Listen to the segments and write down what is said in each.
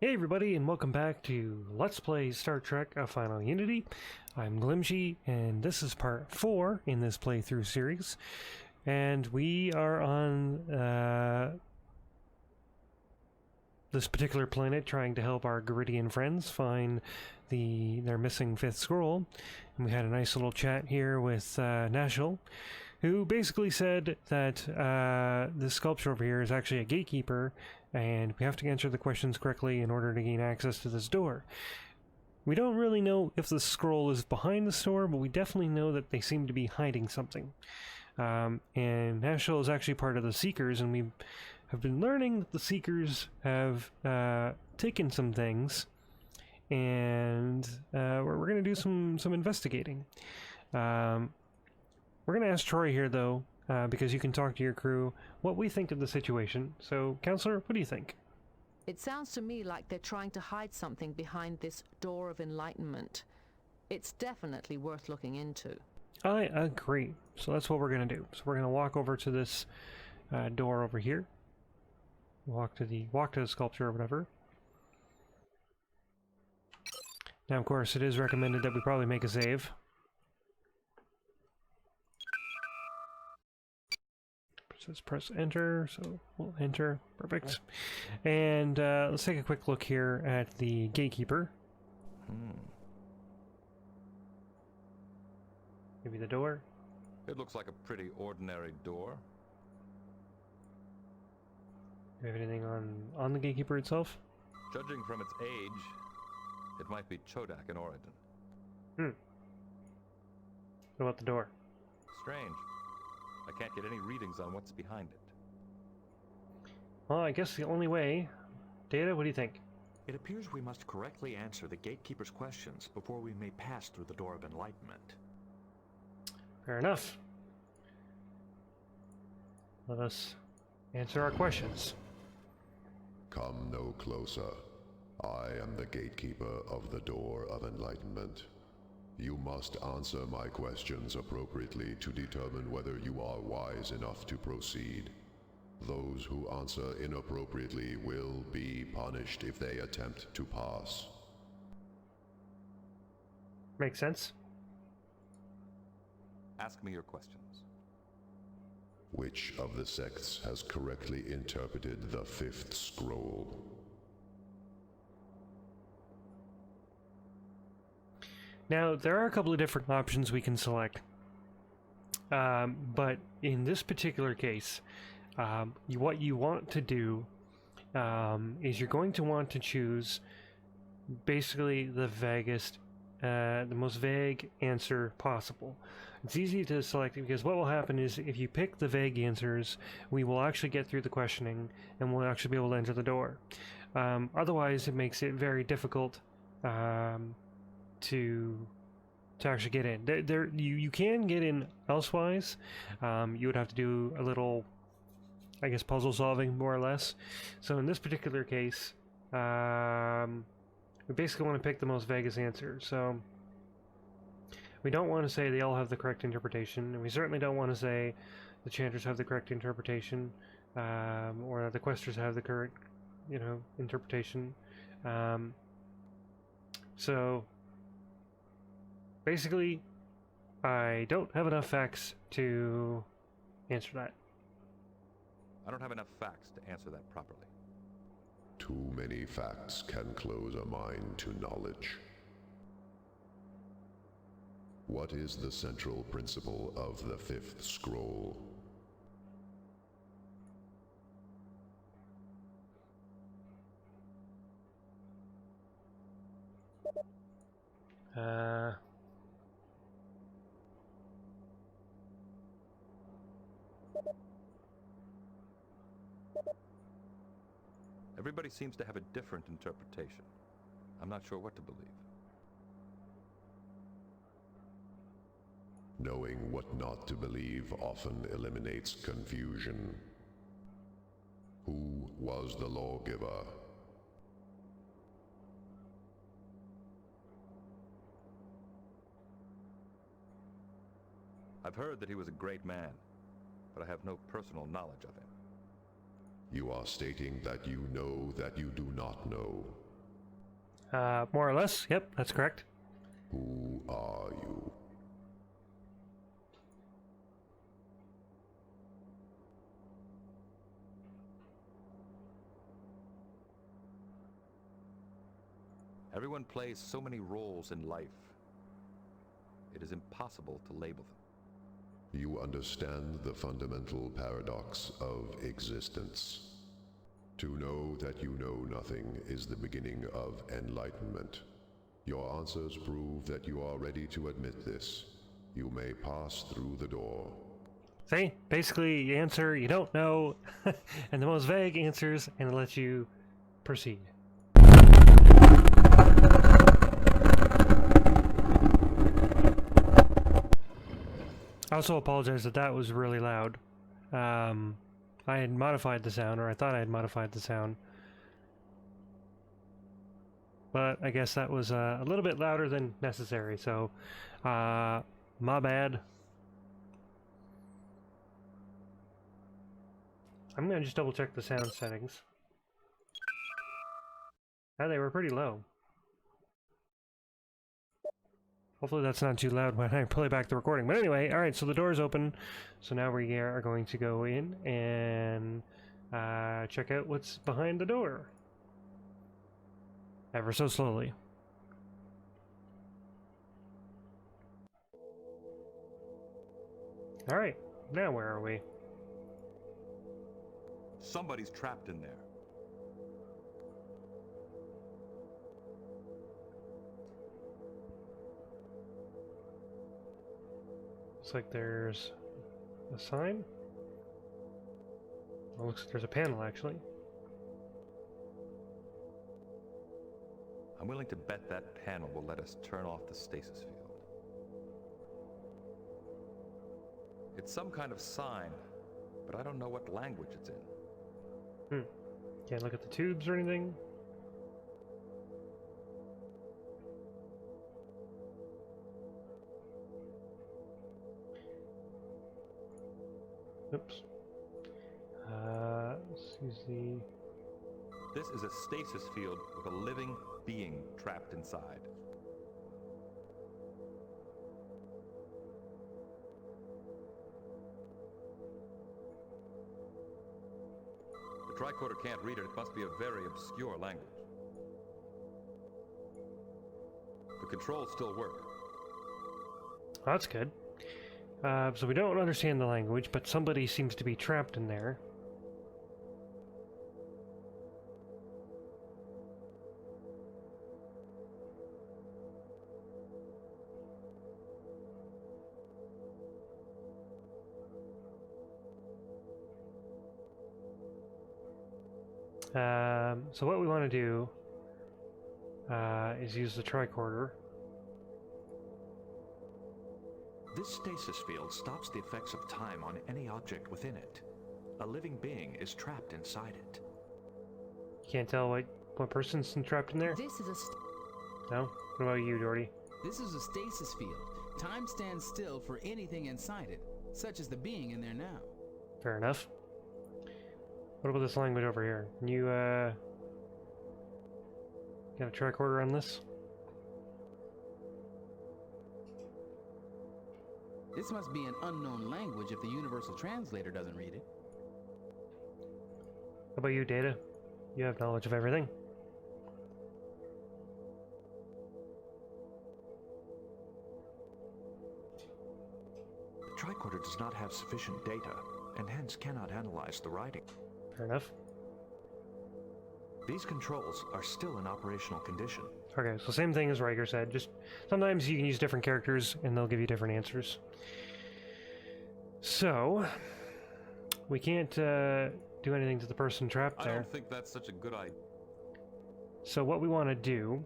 Hey everybody, and welcome back to Let's Play Star Trek A Final Unity. I'm Glimjii, and this is part 4 in this playthrough series. And we are on this particular planet trying to help our Garidian friends find their missing fifth scroll. And we had a nice little chat here with Nashel, who basically said that this sculpture over here is actually a gatekeeper, and we have to answer the questions correctly in order to gain access to this door. We don't really know if the scroll is behind the door, but we definitely know that they seem to be hiding something. And Nashel is actually part of the Seekers, and we have been learning that the Seekers have taken some things, and we're going to do some investigating. We're going to ask Troi here, though, because you can talk to your crew, what we think of the situation. So, Councilor, what do you think? It sounds to me like they're trying to hide something behind this door of enlightenment. It's definitely worth looking into. I agree. So that's what we're going to do. So we're going to walk over to this door over here. Walk to the sculpture or whatever. Now, of course, it is recommended that we probably make a save. It says press enter, so we'll enter. Perfect. And let's take a quick look here at the Gatekeeper. Maybe the door. It looks like a pretty ordinary door. Do you have anything on the Gatekeeper itself? Judging from its age, it might be Chodak in Origin. What about the door? Strange. I can't get any readings on what's behind it. Well, I guess the only way... Data, what do you think? It appears we must correctly answer the Gatekeeper's questions before we may pass through the Door of Enlightenment. Fair enough. Let us answer our questions. Come no closer. I am the Gatekeeper of the Door of Enlightenment. You must answer my questions appropriately to determine whether you are wise enough to proceed. Those who answer inappropriately will be punished if they attempt to pass. Makes sense. Ask me your questions. Which of the sects has correctly interpreted the fifth scroll? Now, there are a couple of different options we can select. But in this particular case, what you want to do is you're going to want to choose basically the vaguest, the most vague answer possible. It's easy to select because what will happen is if you pick the vague answers, we will actually get through the questioning and we'll actually be able to enter the door. Otherwise, it makes it very difficult to actually get in. You can get in elsewise. You would have to do a little, I guess, puzzle solving more or less. So in this particular case, we basically want to pick the most vaguest answer. So we don't want to say they all have the correct interpretation, and we certainly don't want to say the chanters have the correct interpretation, or that the questers have the correct, interpretation. So basically, I don't have enough facts to answer that. I don't have enough facts to answer that properly. Too many facts can close a mind to knowledge. What is the central principle of the fifth scroll? Everybody seems to have a different interpretation. I'm not sure what to believe. Knowing what not to believe often eliminates confusion. Who was the Lawgiver? I've heard that he was a great man, but I have no personal knowledge of him. You are stating that you know that you do not know. More or less. Yep, that's correct. Who are you? Everyone plays so many roles in life. It is impossible to label them. You understand the fundamental paradox of existence. To know that you know nothing is the beginning of enlightenment. Your answers prove that you are ready to admit this. You may pass through the door. See? Basically, you answer, you don't know, and the most vague answers, and it lets you proceed. I also apologize that that was really loud. I had modified the sound, or I thought I had modified the sound. But I guess that was a little bit louder than necessary, so my bad. I'm gonna just double check the sound settings. Ah, they were pretty low. Hopefully that's not too loud when I play back the recording. But anyway, alright, so the door's open. So now we are going to go in and check out what's behind the door. Ever so slowly. Alright, now where are we? Somebody's trapped in there. Looks like there's a sign. Oh, looks like there's a panel, actually. I'm willing to bet that panel will let us turn off the stasis field. It's some kind of sign, but I don't know what language it's in. Can't look at the tubes or anything. Oops. Let's use the... This is a stasis field with a living being trapped inside. The tricorder can't read it. It must be a very obscure language. The controls still work. Oh, that's good. So we don't understand the language, but somebody seems to be trapped in there. So what we want to do is use the tricorder. This stasis field stops the effects of time on any object within it. A living being is trapped inside it. Can't tell what person's trapped in there? This is a No? What about you, Doherty? This is a stasis field. Time stands still for anything inside it, such as the being in there now. Fair enough. What about this language over here? Can you, got a tricorder on this? This must be an unknown language if the universal translator doesn't read it. How about you, Data? You have knowledge of everything. The tricorder does not have sufficient data, and hence cannot analyze the writing. Fair enough. These controls are still in operational condition. Okay, so same thing as Riker said, just sometimes you can use different characters and they'll give you different answers. So, we can't do anything to the person trapped there. I don't think that's such a good idea. So what we want to do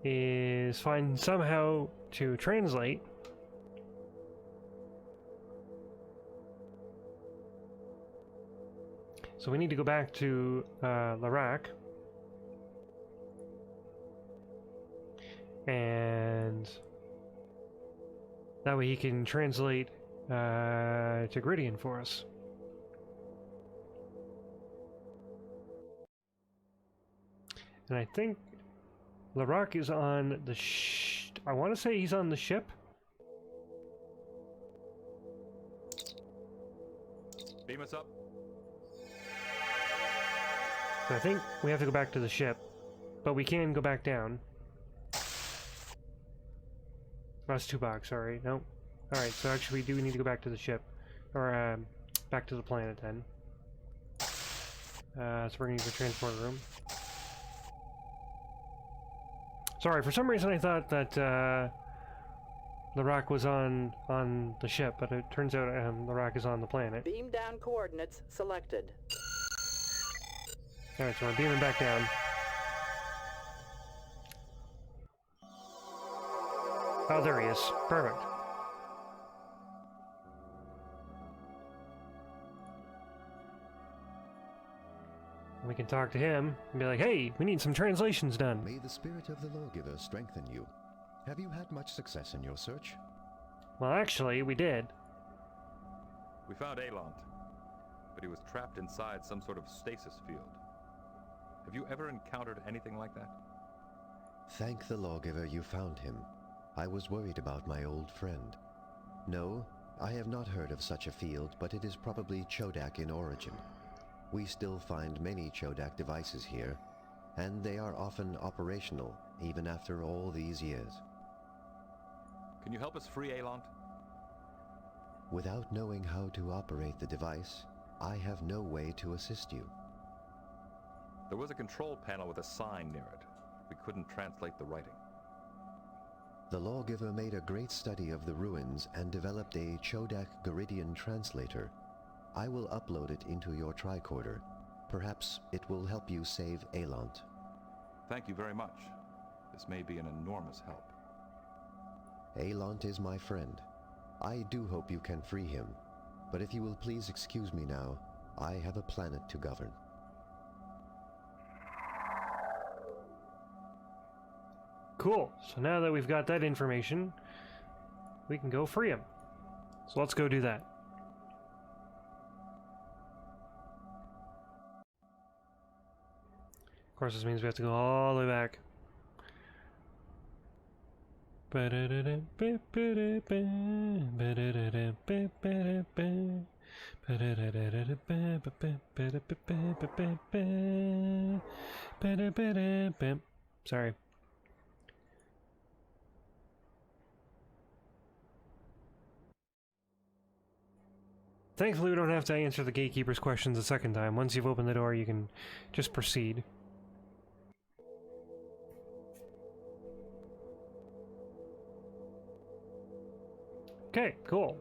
is find somehow to translate so we need to go back to Larac and that way he can translate to Gridian for us. And I think Larock is on the I want to say he's on the ship. Beam us up. So I think we have to go back to the ship, but we can go back down. That's Tupac, sorry. Nope. Alright, so actually we do need to go back to the ship. Or, back to the planet then. So we're gonna use the transport room. Sorry, for some reason I thought that, Larock was on the ship, but it turns out, Larock is on the planet. Beam down coordinates selected. Alright, so we're beaming back down. Oh, there he is. Perfect. We can talk to him and be like, hey, we need some translations done. May the spirit of the Lawgiver strengthen you. Have you had much success in your search? Well, actually, we did. We found Aelant, but he was trapped inside some sort of stasis field. Have you ever encountered anything like that? Thank the Lawgiver you found him. I was worried about my old friend. No, I have not heard of such a field, but it is probably Chodak in origin. We still find many Chodak devices here, and they are often operational, even after all these years. Can you help us free Aelant? Without knowing how to operate the device, I have no way to assist you. There was a control panel with a sign near it. We couldn't translate the writing. The Lawgiver made a great study of the ruins and developed a Chodak Garidian translator. I will upload it into your tricorder. Perhaps it will help you save Aelant. Thank you very much. This may be an enormous help. Aelant is my friend. I do hope you can free him. But if you will please excuse me now, I have a planet to govern. Cool. So now that we've got that information, we can go free him. So let's go do that. Of course, this means we have to go all the way back. Sorry. Thankfully, we don't have to answer the Gatekeepers' questions a second time. Once you've opened the door, you can just proceed. Okay, cool.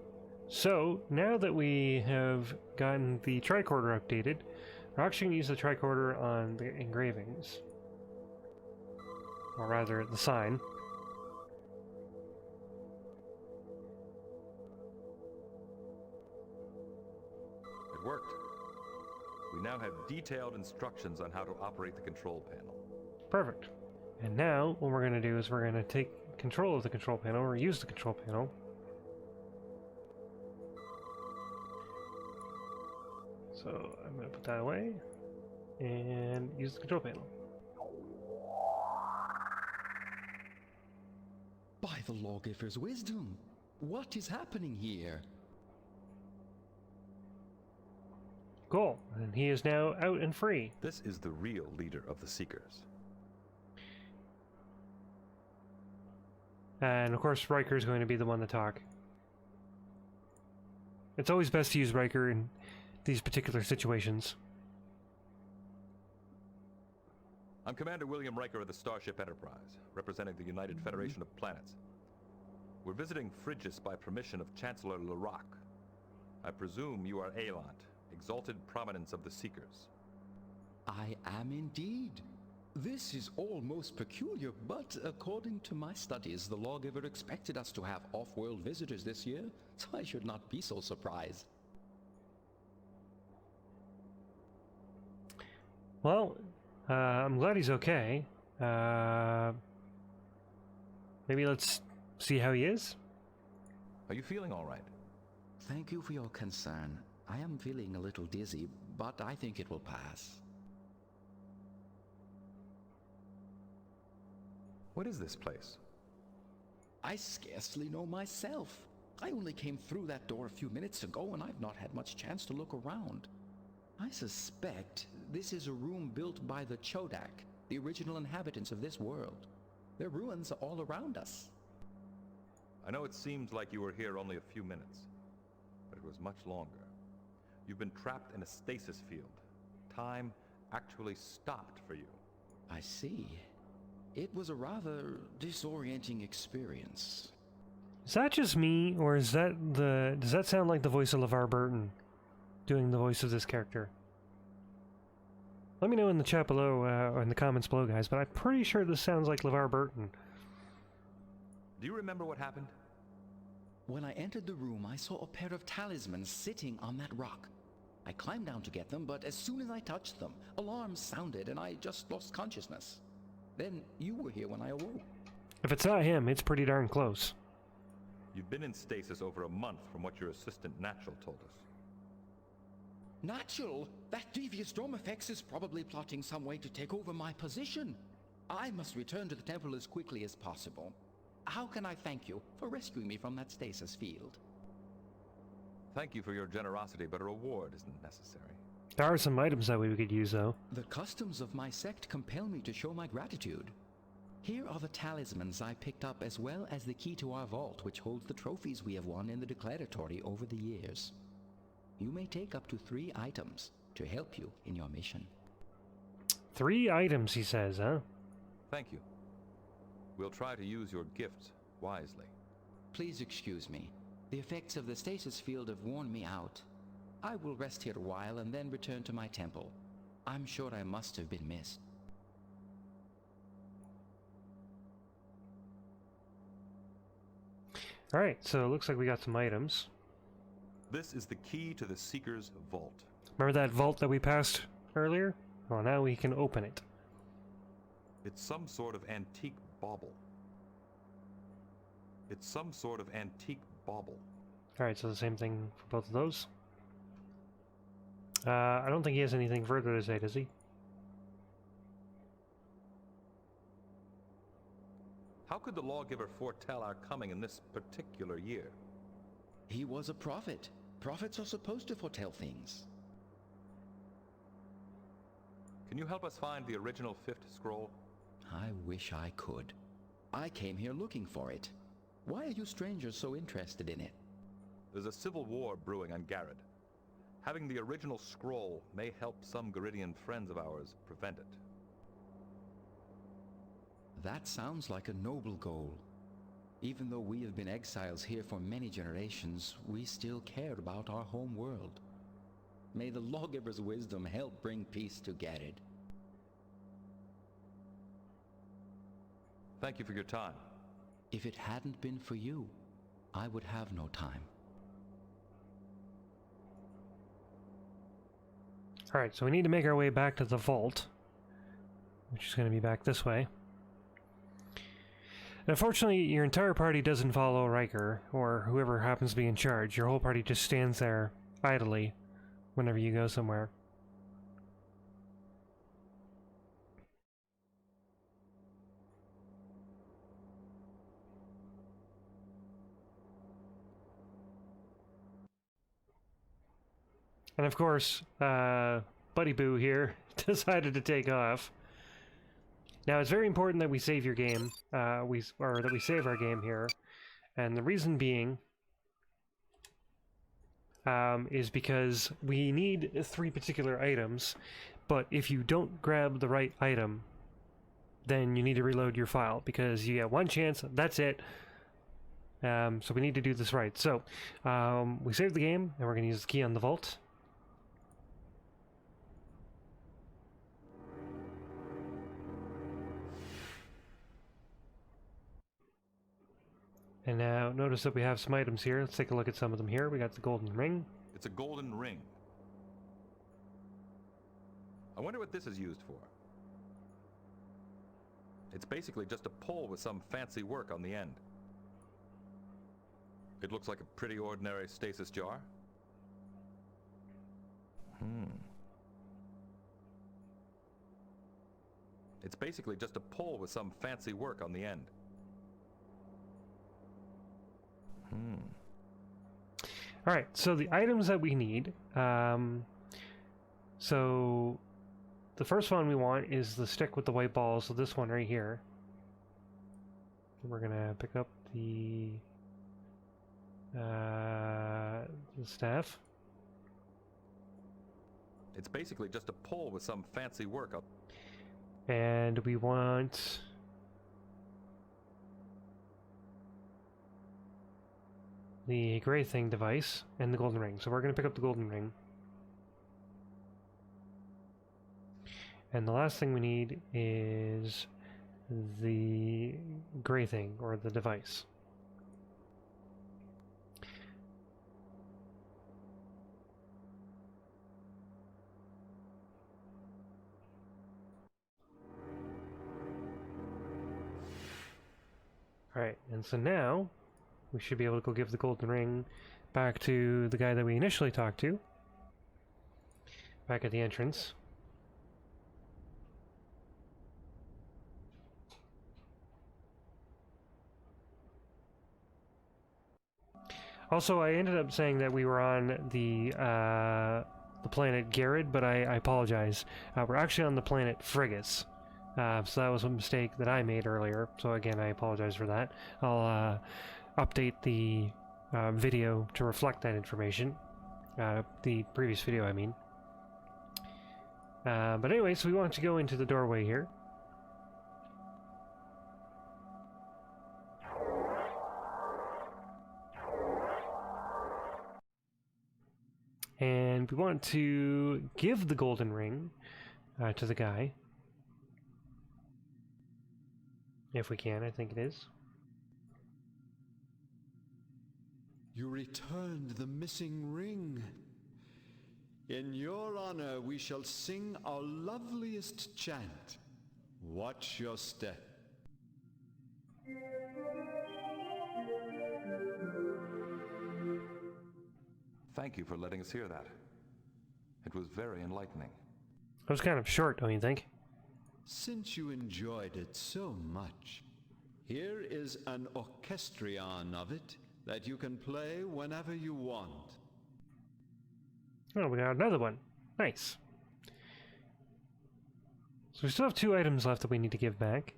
So, now that we have gotten the tricorder updated, we're actually going to use the tricorder on the engravings. Or rather, the sign. It worked. We now have detailed instructions on how to operate the control panel. Perfect. And now, what we're going to do is we're going to take control of the control panel, or use the control panel. So, I'm going to put that away, and use the control panel. By the Lawgiver's wisdom, what is happening here? Cool. And he is now out and free. This is the real leader of the Seekers. And of course, Riker is going to be the one to talk. It's always best to use Riker in these particular situations. I'm Commander William Riker of the Starship Enterprise, representing the United Federation of Planets. We're visiting Frigis by permission of Chancellor Larock. I presume you are Aelant, exalted prominence of the Seekers. I am indeed. This is all most peculiar, but according to my studies, the Lawgiver expected us to have off-world visitors this year, so I should not be so surprised. Well, I'm glad he's okay. Maybe let's see how he is? Are you feeling all right? Thank you for your concern. I am feeling a little dizzy, but I think it will pass. What is this place? I scarcely know myself. I only came through that door a few minutes ago, and I've not had much chance to look around. I suspect this is a room built by the Chodak, the original inhabitants of this world. Their ruins are all around us. I know it seems like you were here only a few minutes, but it was much longer. You've been trapped in a stasis field. Time actually stopped for you. I see. It was a rather disorienting experience. Is that just me, or is that the... Does that sound like the voice of LeVar Burton doing the voice of this character? Let me know in the chat below, or in the comments below, guys, but I'm pretty sure this sounds like LeVar Burton. Do you remember what happened? When I entered the room, I saw a pair of talismans sitting on that rock. I climbed down to get them, but as soon as I touched them, alarms sounded and I just lost consciousness. Then you were here when I awoke. If it's not him, it's pretty darn close. You've been in stasis over a month from what your assistant Natural told us. Natural? That devious Dormifex is probably plotting some way to take over my position. I must return to the temple as quickly as possible. How can I thank you for rescuing me from that stasis field? Thank you for your generosity, but a reward isn't necessary. There are some items that we could use, though. The customs of my sect compel me to show my gratitude. Here are the talismans I picked up, as well as the key to our vault, which holds the trophies we have won in the declaratory over the years. You may take up to 3 items to help you in your mission. 3 items, he says, huh? Thank you. We'll try to use your gifts wisely. Please excuse me. The effects of the stasis field have worn me out. I will rest here a while and then return to my temple. I'm sure I must have been missed. Alright, so it looks like we got some items. This is the key to the Seeker's vault. Remember that vault that we passed earlier? Well, now we can open it. It's some sort of antique bauble. It's some sort of antique bauble. Alright, so the same thing for both of those. I don't think he has anything further to say, does he? How could the Lawgiver foretell our coming in this particular year? He was a prophet. Prophets are supposed to foretell things. Can you help us find the original 5th scroll? I wish I could. I came here looking for it. Why are you strangers so interested in it? There's a civil war brewing on Garrod. Having the original scroll may help some Garidian friends of ours prevent it. That sounds like a noble goal. Even though we have been exiles here for many generations, we still care about our home world. May the Lawgiver's wisdom help bring peace to Garrod. Thank you for your time. If it hadn't been for you, I would have no time. Alright, so we need to make our way back to the vault, which is going to be back this way. And unfortunately, your entire party doesn't follow Riker, or whoever happens to be in charge. Your whole party just stands there, idly, whenever you go somewhere. And of course, Buddy Boo here decided to take off. Now, it's very important that we save your game, that we save our game here, and the reason being is because we need 3 particular items, but if you don't grab the right item, then you need to reload your file, because you get 1 chance, that's it. So we need to do this right. So, we save the game, and we're going to use the key on the vault. And now, notice that we have some items here. Let's take a look at some of them here. We got the golden ring. It's a golden ring. I wonder what this is used for. It's basically just a pole with some fancy work on the end. It looks like a pretty ordinary stasis jar. It's basically just a pole with some fancy work on the end. Alright, so the items that we need, so the first one we want is the stick with the white balls, so this one right here. We're gonna pick up the staff. It's basically just a pole with some fancy work on. And we want the gray thing device and the golden ring. So we're going to pick up the golden ring. And the last thing we need is the gray thing, or the device. Alright, and so now we should be able to go give the golden ring back to the guy that we initially talked to, back at the entrance. Also, I ended up saying that we were on the planet Garrett, but I apologize. We're actually on the planet Frigis. So that was a mistake that I made earlier, so again, I apologize for that. I'll update the video to reflect that information. The previous video, I mean. But anyway, so we want to go into the doorway here. And we want to give the golden ring to the guy. If we can, I think it is. You returned the missing ring. In your honor, we shall sing our loveliest chant. Watch your step. Thank you for letting us hear that. It was very enlightening. It was kind of short, don't you think? Since you enjoyed it so much, here is an orchestrion of it that you can play whenever you want. Oh, we got another one. Nice. So we still have 2 items left that we need to give back.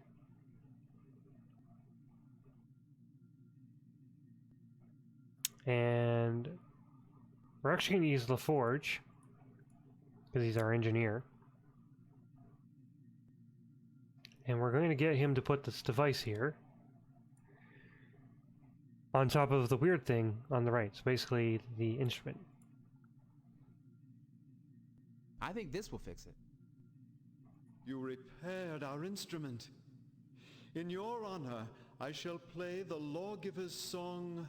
And we're actually going to use LaForge, because he's our engineer. And we're going to get him to put this device here on top of the weird thing on the right. So basically the instrument. I think this will fix it. You repaired our instrument. In your honor, I shall play the Lawgiver's song,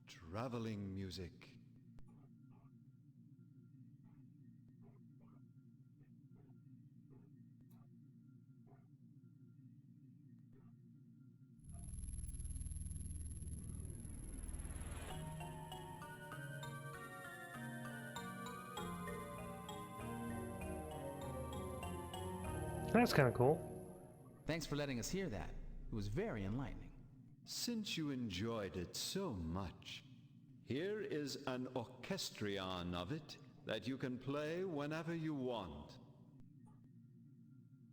Traveling Music. That's kind of cool. Thanks for letting us hear that. It was very enlightening. Since you enjoyed it so much, here is an orchestrion of it that you can play whenever you want.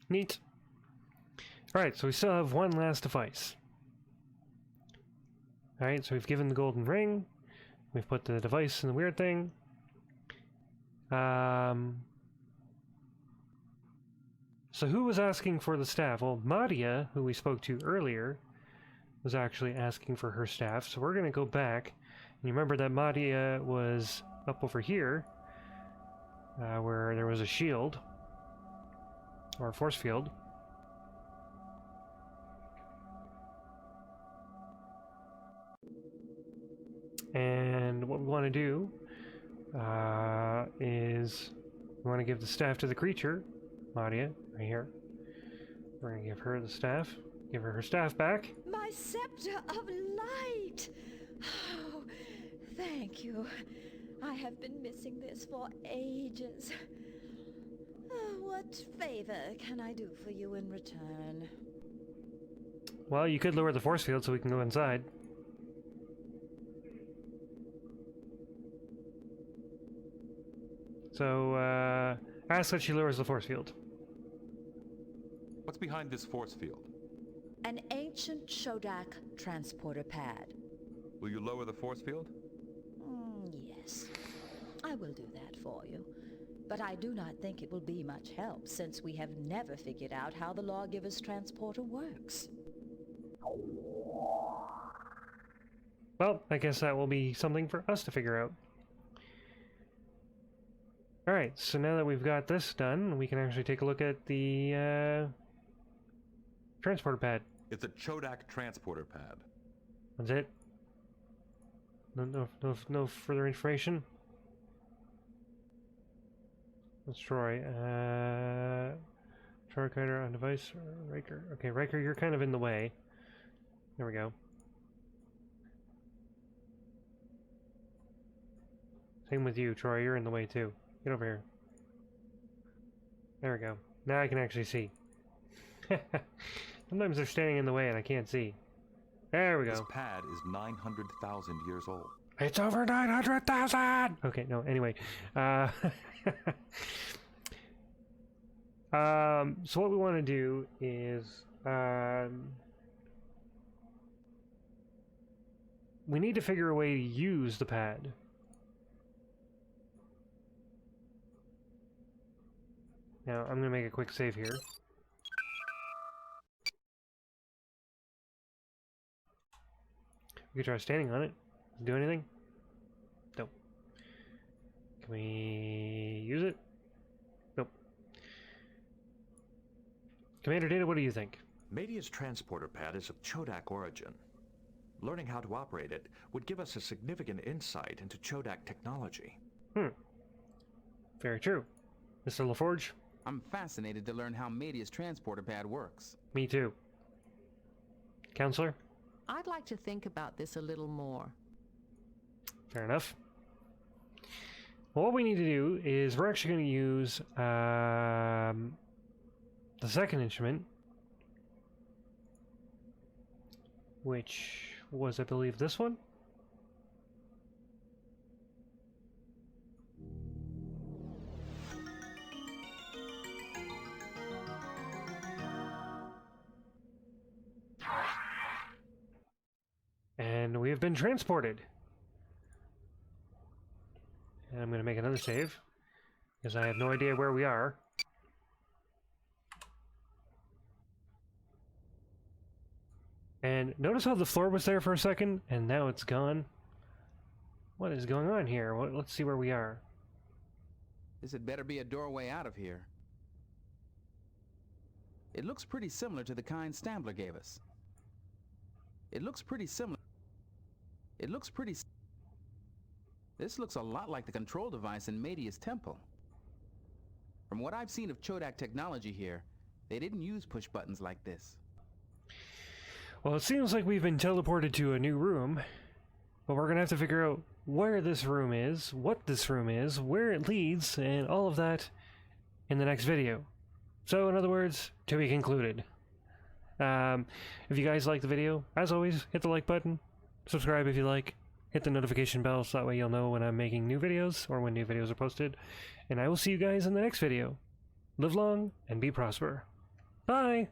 Neat. Alright, so we still have one last device. Alright, so we've given the golden ring. We've put the device in the weird thing. So who was asking for the staff? Well, Madia, who we spoke to earlier, was actually asking for her staff. So we're going to go back. And you remember that Madia was up over here, where there was a shield, or a force field. And what we want to do is we want to give the staff to the creature, Madia, right here. We're going to give her the staff. Give her staff back. My scepter of light! Oh, thank you. I have been missing this for ages. What favor can I do for you in return? Well, you could lower the force field so we can go inside. So, ask that she lowers the force field. What's behind this force field? An ancient Chodak transporter pad. Will you lower the force field? Yes, I will do that for you. But I do not think it will be much help, since we have never figured out how the Lawgiver's transporter works. Well, I guess that will be something for us to figure out. Alright, so now that we've got this done, we can actually take a look at the transporter pad. It's a Chodak transporter pad. That's it? No further information? Let's Troi. Troi Carter on device. Riker. Okay, Riker, you're kind of in the way. There we go. Same with you, Troi. You're in the way too. Get over here. There we go. Now I can actually see. Sometimes they're standing in the way and I can't see. There we go. This pad is 900,000 years old. It's over 900,000! Okay, no, anyway. So what we want to do is... we need to figure a way to use the pad. Now, I'm going to make a quick save here. We could try standing on it. Do anything? Nope. Can we use it? Nope. Commander Data, what do you think? Media's transporter pad is of Chodak origin. Learning how to operate it would give us a significant insight into Chodak technology. Very true. Mr. LaForge? I'm fascinated to learn how Media's transporter pad works. Me too. Councilor? I'd like to think about this a little more. Fair enough. Well, what we need to do is we're actually going to use the second instrument, which was, I believe, this one. And we have been transported. And I'm going to make another save, because I have no idea where we are. And notice how the floor was there for a second, and now it's gone? What is going on here? Let's see where we are. This had better be a doorway out of here. It looks pretty similar to the kind Stambler gave us. It looks pretty similar. This looks a lot like the control device in Media's temple. From what I've seen of Chodak technology here, they didn't use push buttons like this. Well, it seems like we've been teleported to a new room, but we're gonna have to figure out where this room is, what this room is, where it leads, and all of that in the next video. So, in other words, to be concluded. If you guys like the video, as always, hit the like button, subscribe if you like, hit the notification bell so that way you'll know when I'm making new videos or when new videos are posted, and I will see you guys in the next video. Live long and be prosper. Bye!